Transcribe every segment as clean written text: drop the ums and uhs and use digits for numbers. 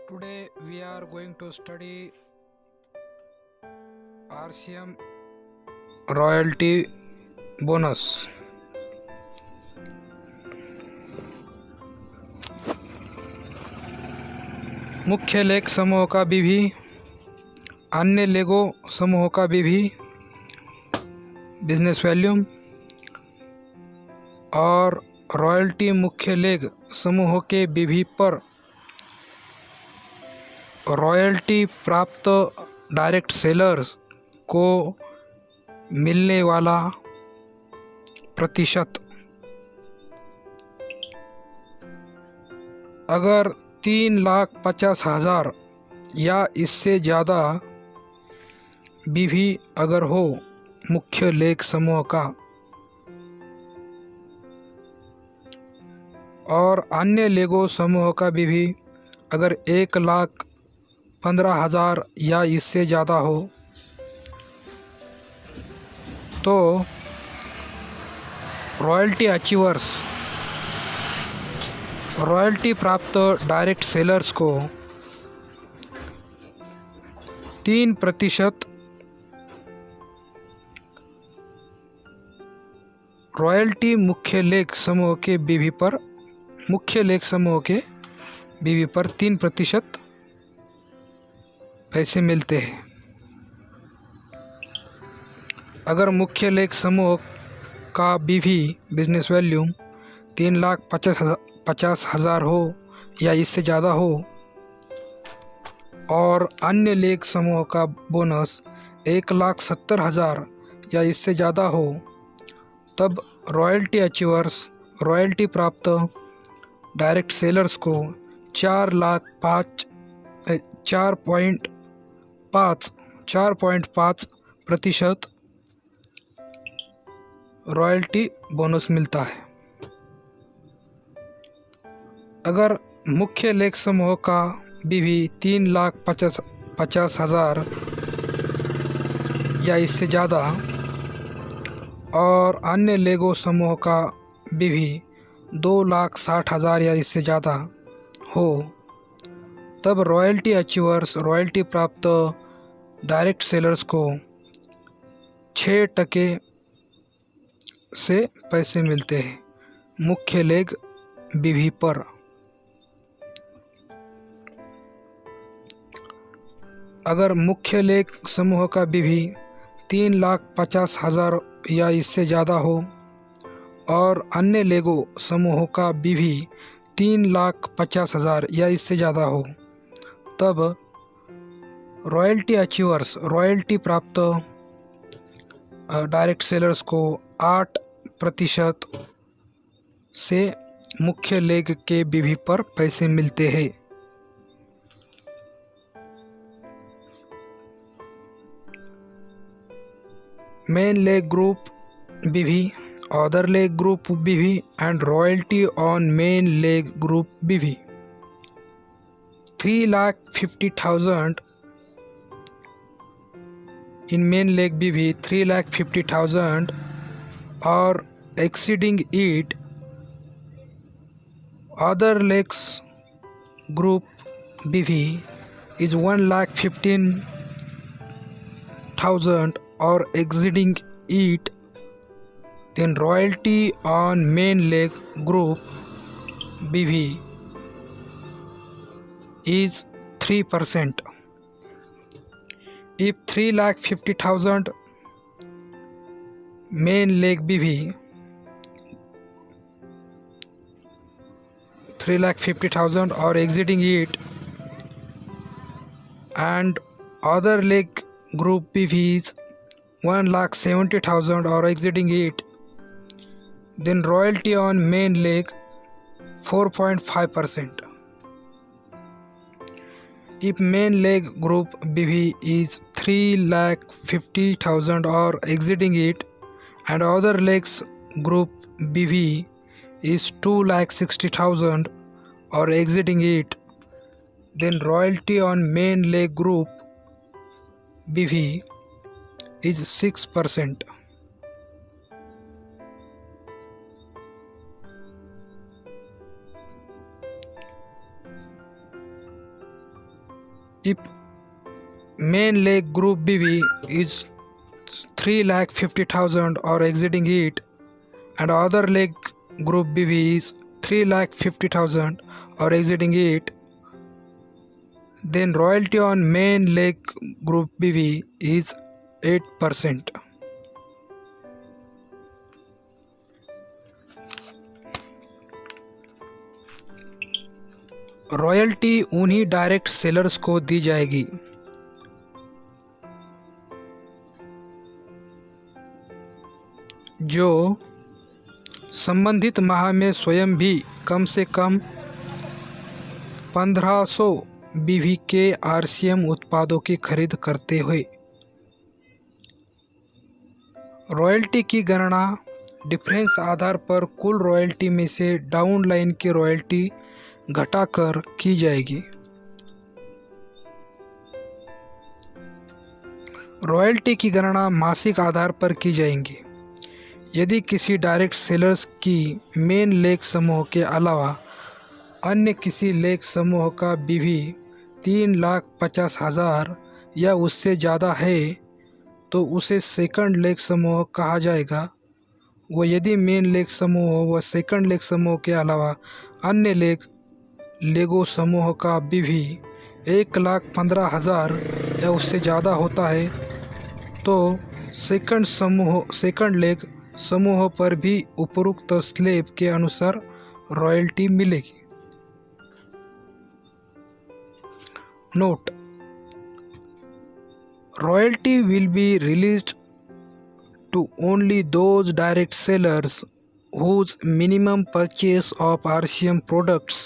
Today we are going to study RCM royalty bonus. मुख्य लेख समूह का विधि, अन्य लेगो समूह का विधि, बिजनेस वैल्यूम और रॉयल्टी मुख्य लेख समूह के विधि पर रॉयल्टी प्राप्त डायरेक्ट सेलर्स को मिलने वाला प्रतिशत। अगर 3,50,000 या इससे ज़्यादा विधि अगर हो मुख्य लेख समूह का और अन्य लेगो समूह का विधि अगर 1,15,000 या इससे ज़्यादा हो तो रॉयल्टी अचीवर्स रॉयल्टी प्राप्त डायरेक्ट सेलर्स को 3% रॉयल्टी मुख्य लेख समूह के विधि पर 3% पैसे मिलते हैं। अगर मुख्य लेख समूह का विधि बिजनेस वैल्यूम 3,50,000 हो या इससे ज़्यादा हो और अन्य लेख समूह का बोनस 1,70,000 या इससे ज़्यादा हो, तब रॉयल्टी अचीवर्स रॉयल्टी प्राप्त डायरेक्ट सेलर्स को 4.5% रॉयल्टी बोनस मिलता है। अगर मुख्य लेख समूह का विधि 3,50,000 या इससे ज़्यादा और अन्य लेगो समूह का विधि 2,60,000 या इससे ज़्यादा हो, तब रॉयल्टी अचीवर्स रॉयल्टी प्राप्त डायरेक्ट सेलर्स को 6% से पैसे मिलते हैं मुख्य लेख विधि पर। अगर मुख्य लेख समूह का विधि 3,50,000 या इससे ज़्यादा हो और अन्य लेगो समूह का विधि 3,50,000 या इससे ज़्यादा हो, तब रॉयल्टी अचीवर्स रॉयल्टी प्राप्त डायरेक्ट सेलर्स को 8% से मुख्य लेख के विधि पर पैसे मिलते हैं। Main leg group Vidhi, other leg group Vidhi and royalty on main leg group Vidhi. 3,50,000 in main leg BV 3,50,000 or exceeding it, other legs group BV is 1,15,000 or exceeding it, then royalty on main leg group BV is 3%. If 3,50,000 main leg BV 3,50,000 or exceeding it and other leg group BV is 1,70,000 or exceeding it, then royalty on main leg 4.5%. If main leg group BV is 3,50,000 or exceeding it and other legs group BV is 2,60,000 or exceeding it, then royalty on main leg group BV is 6%. if main leg group BV is 3,50,000 or exceeding it, and other leg group BV is 3,50,000 or exceeding it, then royalty on main leg group BV is 8%. Royalty उन्हीं direct sellers को दी जाएगी जो संबंधित माह में स्वयं भी कम से कम 1500 BV के RCM उत्पादों की खरीद करते हुए। रॉयल्टी की गणना डिफरेंस आधार पर कुल रॉयल्टी में से डाउन लाइन की रॉयल्टी घटाकर की जाएगी। रॉयल्टी की गणना मासिक आधार पर की जाएगी। यदि किसी डायरेक्ट सेलर्स की मेन लेग समूह के अलावा अन्य किसी लेग समूह का BV 3,50,000 या उससे ज़्यादा है तो उसे सेकंड लेग समूह कहा जाएगा। व यदि मेन लेग समूह व सेकंड लेग समूह के अलावा अन्य लेगो समूह का BV 1,15,000 या उससे ज़्यादा होता है तो सेकंड लेग समूह पर भी उपरोक्त स्लैब के अनुसार रॉयल्टी मिलेगी। Note: royalty will be released to only those direct sellers whose minimum purchase of RCM products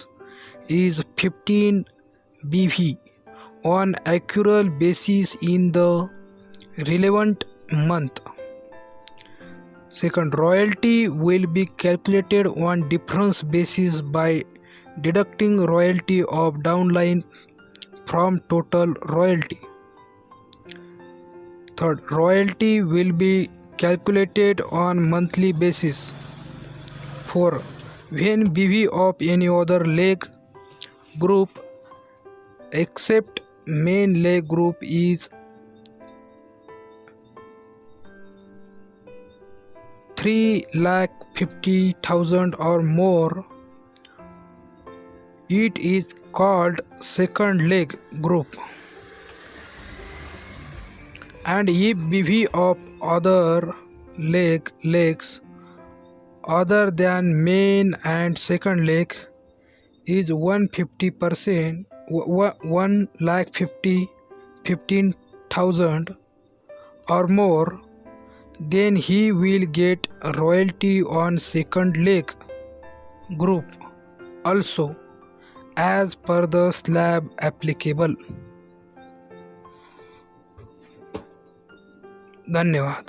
is 15 BV on accrual basis in the relevant month. Second, royalty will be calculated on difference basis by deducting royalty of downline from total royalty. Third, royalty will be calculated on monthly basis. 4. When BV of any other leg group except main leg group is 3,50,000 or more, it is called second leg group. And if BV of other legs other than main and second leg is 150%, 1,15,000 or more, then he will get royalty on second leg group also as per the slab applicable. धन्यवाद।